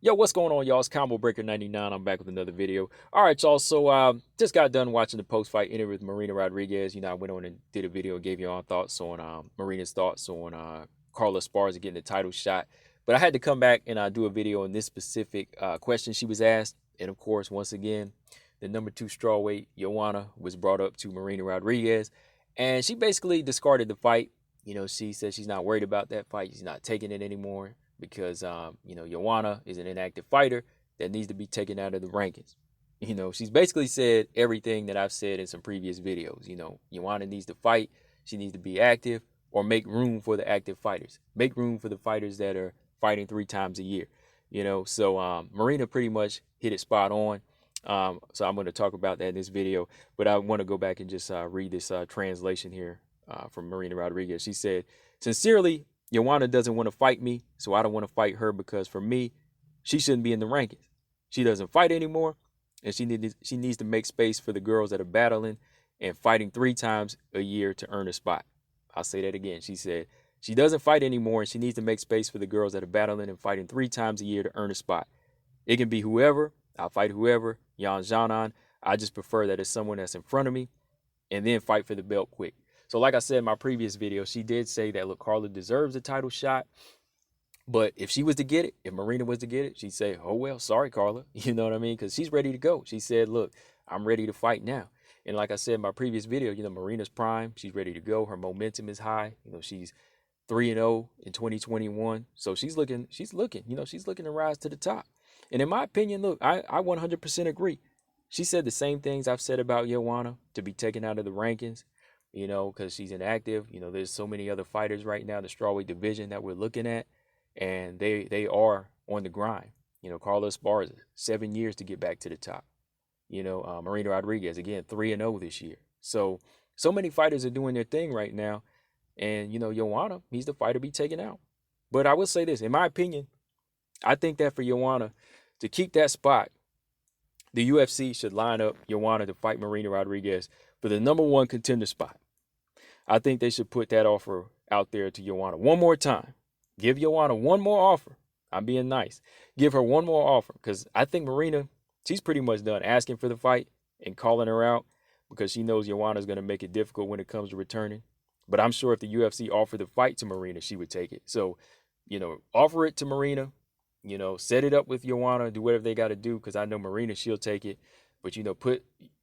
Yo, what's going on, y'all? It's Combo Breaker 99. I'm back with another video. All right, y'all. So, just got done watching the post-fight interview with Marina Rodriguez. I went on and did a video, gave you all thoughts on Marina's thoughts on Carla Esparza getting the title shot. But I had to come back and do a video on this specific question she was asked. And of course, once again, the number 2 strawweight, Joanna, was brought up to Marina Rodriguez, and she basically discarded the fight. She said she's not worried about that fight. She's not taking it anymore because Joanna is an inactive fighter that needs to be taken out of the rankings. She's basically said everything that I've said in some previous videos. Joanna needs to fight, she needs to be active, or make room for the active fighters. Make room for the fighters that are fighting 3 times a year. So Marina pretty much hit it spot on. So I'm going to talk about that in this video, but I want to go back and just read this translation here from Marina Rodriguez. She said, "Sincerely, Joanna doesn't want to fight me, so I don't want to fight her because for me, she shouldn't be in the rankings. She doesn't fight anymore, and she needs to make space for the girls that are battling and fighting 3 times a year to earn a spot." I'll say that again. She said she doesn't fight anymore, and she needs to make space for the girls that are battling and fighting 3 times a year to earn a spot. It can be whoever. I'll fight whoever. Yan Zhanan. I just prefer that it's someone that's in front of me, and then fight for the belt quick. So like I said in my previous video, she did say that, look, Carla deserves a title shot. But if she was to get it, if Marina was to get it, she'd say, oh, well, sorry, Carla. You know what I mean? Because she's ready to go. She said, look, I'm ready to fight now. And like I said in my previous video, Marina's prime. She's ready to go. Her momentum is high. She's 3-0 in 2021. So she's looking to rise to the top. And in my opinion, look, I 100% agree. She said the same things I've said about Joanna, to be taken out of the rankings, because she's inactive. There's so many other fighters right now in the strawweight division that we're looking at, and they are on the grind. Carla Esparza, 7 years to get back to the top. Marina Rodriguez, again, 3-0 this year. So many fighters are doing their thing right now, and Joanna needs the fight to be taken out. But I will say this, in my opinion, I think that for Joanna to keep that spot, the UFC should line up Joanna to fight Marina Rodriguez for the number 1 contender spot. I think they should put that offer out there to Joanna one more time. Give Joanna one more offer. I'm being nice. Give her one more offer, because I think Marina, she's pretty much done asking for the fight and calling her out, because she knows Joanna's going to make it difficult when it comes to returning. But I'm sure if the UFC offered the fight to Marina, she would take it. So, offer it to Marina. Set it up with Joanna, do whatever they got to do, because I know Marina, she'll take it. But,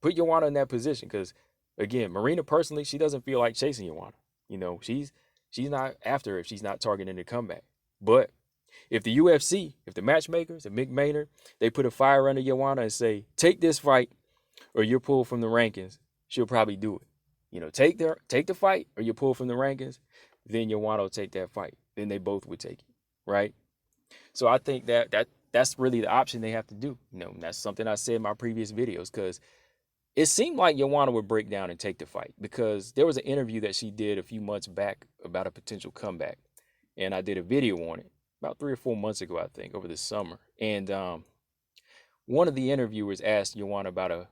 put Joanna in that position, because, again, Marina personally, she doesn't feel like chasing Joanna. She's not after her if she's not targeting a comeback. But if the UFC, if the matchmakers, if Mick Maynard, they put a fire under Joanna and say, take this fight or you're pulled from the rankings, she'll probably do it. Take the fight or you're pulled from the rankings, then Joanna will take that fight. Then they both would take it, right? So I think that's really the option they have to do. That's something I said in my previous videos, because it seemed like Joanna would break down and take the fight, because there was an interview that she did a few months back about a potential comeback. And I did a video on it about 3 or 4 months ago, I think, over the summer. And one of the interviewers asked Joanna about a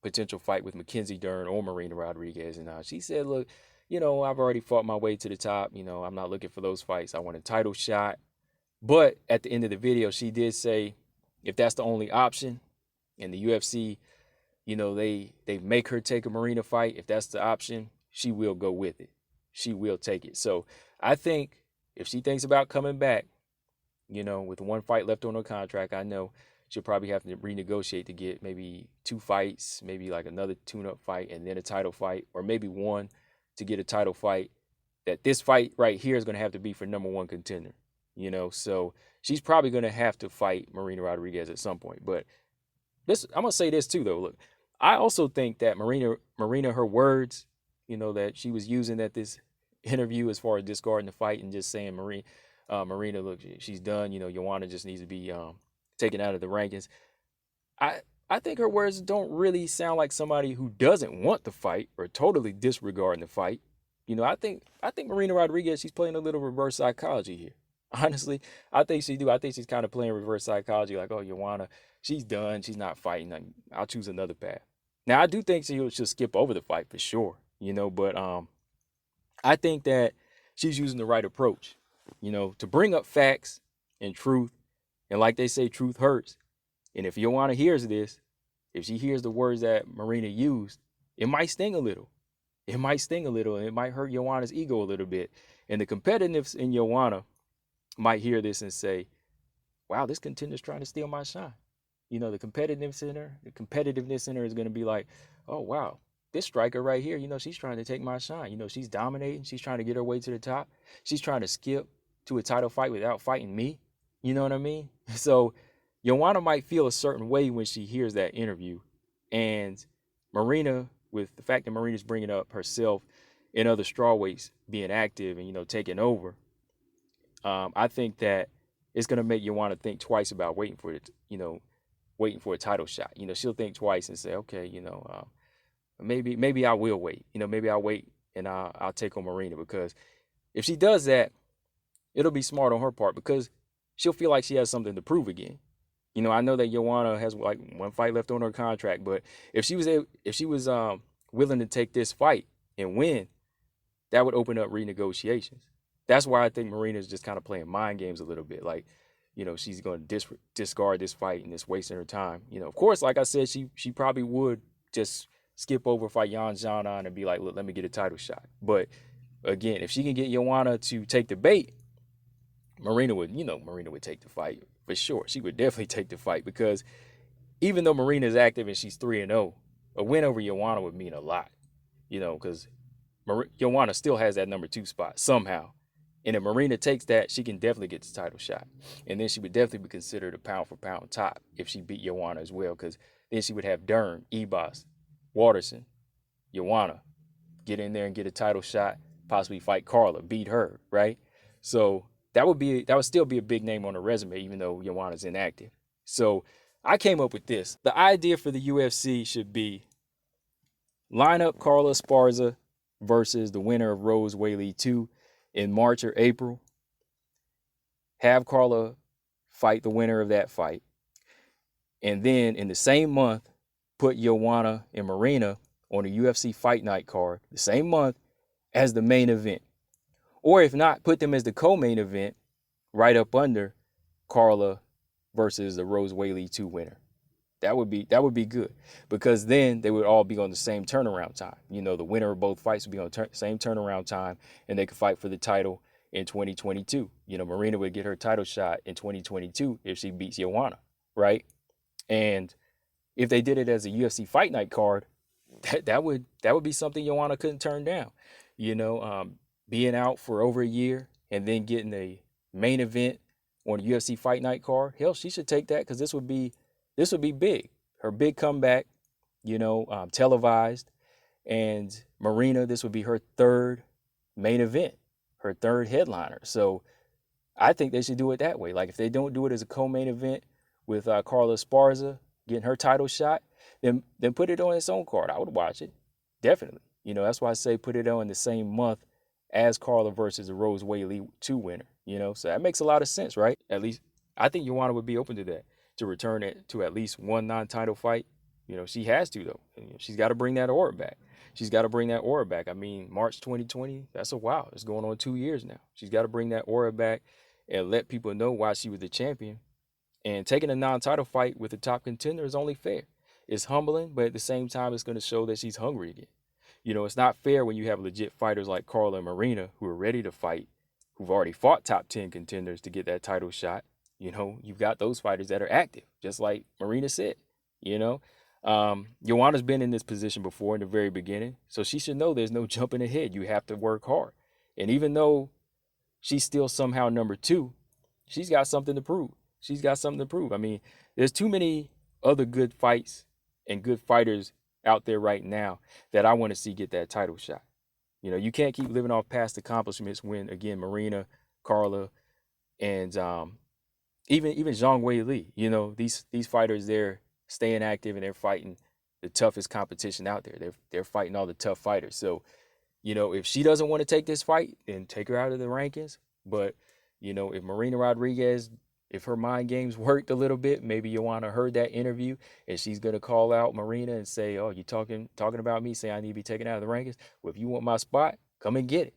potential fight with Mackenzie Dern or Marina Rodriguez. And she said, look, I've already fought my way to the top. I'm not looking for those fights. I want a title shot. But at the end of the video, she did say, if that's the only option and the UFC, they make her take a Marina fight, if that's the option, she will go with it. She will take it. So I think if she thinks about coming back, with 1 fight left on her contract, I know she'll probably have to renegotiate to get maybe 2 fights, maybe like another tune-up fight and then a title fight, or maybe 1 to get a title fight. That this fight right here is going to have to be for number 1 contender. So she's probably going to have to fight Marina Rodriguez at some point. But I'm going to say this too, though. Look, I also think that Marina, her words, that she was using at this interview as far as discarding the fight and just saying, Marina, look, she's done. Joanna just needs to be taken out of the rankings. I think her words don't really sound like somebody who doesn't want the fight or totally disregarding the fight. I think Marina Rodriguez, she's playing a little reverse psychology here. Honestly, I think she do. I think she's kind of playing reverse psychology, like, oh, Joanna, she's done. She's not fighting. I'll choose another path. Now, I do think she'll skip over the fight for sure, but I think that she's using the right approach, to bring up facts and truth And like they say, truth hurts. And if Joanna hears this, if she hears the words that Marina used, it might sting a little. It might sting a little, and it might hurt Joanna's ego a little bit. And the competitiveness in Joanna might hear this and say, wow, this contender's trying to steal my shine. You know, the competitiveness in her is going to be like, oh, wow, this striker right here, she's trying to take my shine. She's dominating. She's trying to get her way to the top. She's trying to skip to a title fight without fighting me. You know what I mean? So Joanna might feel a certain way when she hears that interview. And Marina, with the fact that Marina's bringing up herself and other strawweights being active and, taking over, I think that it's going to make Joanna think twice about waiting for a title shot. She'll think twice and say, okay, maybe I will wait. Maybe I'll wait and I'll take on Marina, because if she does that, it'll be smart on her part, because she'll feel like she has something to prove again. I know that Joanna has like one fight left on her contract, but if she was willing to take this fight and win, that would open up renegotiations. That's why I think Marina's just kind of playing mind games a little bit. Like, she's going to discard this fight and it's wasting her time. Of course, like I said, she probably would just skip over, fight Joanna and be like, look, let me get a title shot. But again, if she can get Joanna to take the bait, Marina would take the fight for sure. She would definitely take the fight, because even though Marina is active and she's 3-0, a win over Joanna would mean a lot, because Joanna still has that number 2 spot somehow. And if Marina takes that, she can definitely get the title shot. And then she would definitely be considered a pound for pound top if she beat Joanna as well, because then she would have Dern, Ebos, Waterson, Joanna, get in there and get a title shot, possibly fight Carla, beat her, right? So that would still be a big name on her resume, even though Joanna's inactive. So I came up with this. The idea for the UFC should be line up Carla Esparza versus the winner of Rose Whaley 2 in March or April. Have Carla fight the winner of that fight. And then in the same month, put Joanna and Marina on a UFC Fight Night card the same month as the main event. Or if not, put them as the co-main event right up under Carla versus the Rose Whaley 2 winner. That would be good, because then they would all be on the same turnaround time. The winner of both fights would be on the same turnaround time, and they could fight for the title in 2022. Marina would get her title shot in 2022 if she beats Joanna, right? And if they did it as a UFC Fight Night card, that would be something Joanna couldn't turn down. Being out for over a year and then getting a main event on a UFC Fight Night card, hell, she should take that, because this would be big. Her big comeback, televised. And Marina, this would be her third main event, her third headliner. So I think they should do it that way. Like, if they don't do it as a co-main event with Carla Esparza getting her title shot, then put it on its own card. I would watch it, definitely. That's why I say put it on the same month as Carla versus the Rose Whaley 2 winner. So that makes a lot of sense, right? At least I think Joanna would be open to that, to return it to at least one non-title fight. She has to, though. She's got to bring that aura back. I mean, March 2020, that's a while. It's going on 2 years now. She's got to bring that aura back and let people know why she was the champion. And taking a non-title fight with a top contender is only fair. It's humbling, but at the same time, it's going to show that she's hungry again. It's not fair when you have legit fighters like Carla and Marina who are ready to fight, who've already fought top 10 contenders to get that title shot. You've got those fighters that are active, just like Marina said. Joanna's been in this position before in the very beginning, so she should know there's no jumping ahead. You have to work hard. And even though she's still somehow number 2, she's got something to prove. I mean, there's too many other good fights and good fighters out there right now that I want to see get that title shot. You can't keep living off past accomplishments when, again, Marina, Carla, and even Zhang Weili, these fighters, they're staying active and they're fighting the toughest competition out there. They're fighting all the tough fighters. So, if she doesn't want to take this fight, then take her out of the rankings. But, if Marina Rodriguez, if her mind games worked a little bit, maybe Joanna heard that interview and she's going to call out Marina and say, oh, you talking about me, say I need to be taken out of the rankings. Well, if you want my spot, come and get it.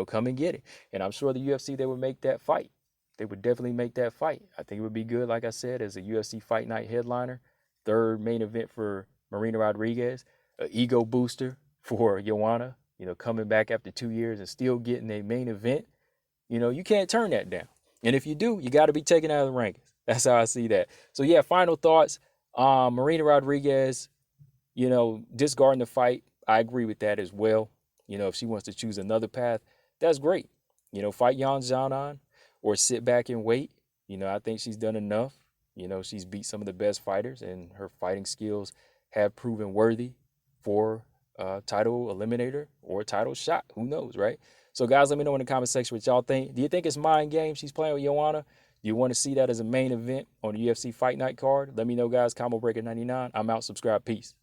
Come and get it. And I'm sure the UFC, they would make that fight. they would definitely make that fight. I think it would be good, like I said, as a UFC Fight Night headliner. Third main event for Marina Rodriguez, an ego booster for Joanna, coming back after 2 years and still getting a main event. You can't turn that down. And if you do, you got to be taken out of the rankings. That's how I see that. So, yeah, final thoughts. Marina Rodriguez, discarding the fight, I agree with that as well. If she wants to choose another path, that's great. Fight Yan Zhaonan or sit back and wait. I think she's done enough. She's beat some of the best fighters, and her fighting skills have proven worthy for title eliminator or title shot. Who knows, right? So, guys, let me know in the comment section what y'all think. Do you think it's mind game she's playing with Joanna? Do you want to see that as a main event on the UFC Fight Night card? Let me know, guys. Combo Breaker 99. I'm out. Subscribe. Peace.